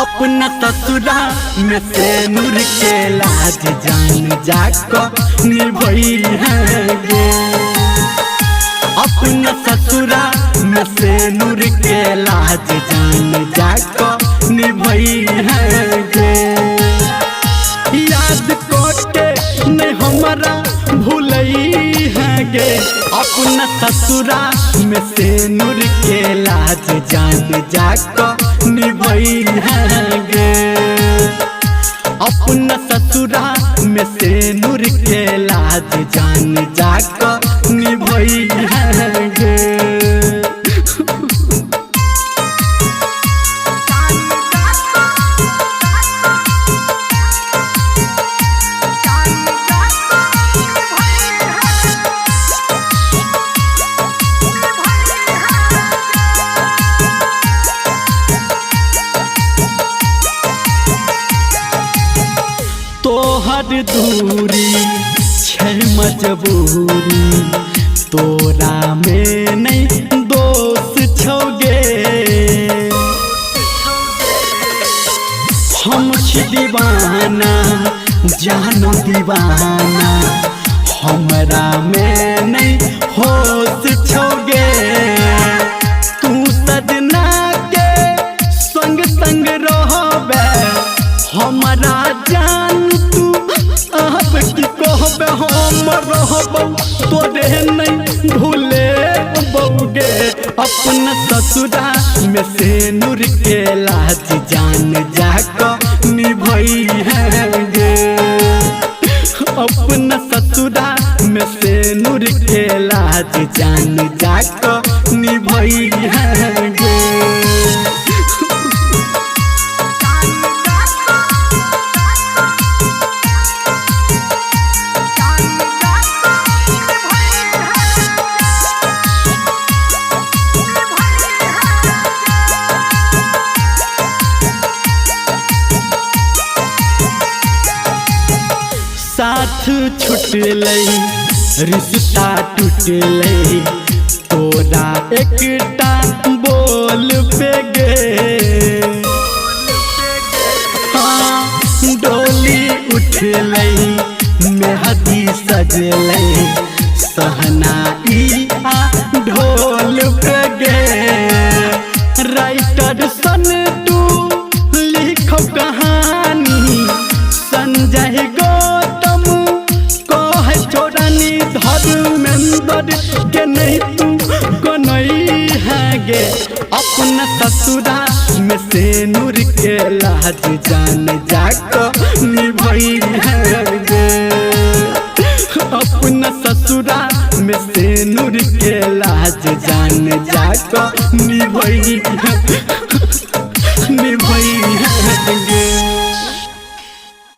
अपना ससुरा में से नूर के लाज जान जाको निभई है गे। अपना ससुरा में से नूर के लाज जान जाको निभई है गे। याद कोटे ने हमारा भूलई है गे। अपना ससुरा में से नूर के लाज जान जाको निभई है गे। अपना ससुरा में से नूर के लाज जान जाको निभई है गे। तोहर दूरी छै मजबूरी, तोरा में नहीं दोष छौगे। हम छी दीवाना जानो दीवाना, हमरा में नहीं होश छौगे। तू सजना के संग संग रहबे, हमारा जान तू आप की कहबे। हम रहबौ तोरे नहीं भूले बौगे। अपना ससुरा में से नूर के लाज जान जाको निभई है गे। अपना ससुरा में से नूर के लाज जान जाको निभई है गे। साथ छुटलै रिश्ता टूटलै, तोरा एकटा बोल पे गे। हाँ डोली उठलै मेहदी सजलै, सहनाई आ ढोल पे गे। राइटर सन तू लिखो कहानी, संजय धर्मेंद्र के नहीं तू कन्हई है गे। अपना ससुरा में से नूर के लाज जान जाको निभई है गे। अपना ससुरा में से नूर के लाज जान जाको निभई है।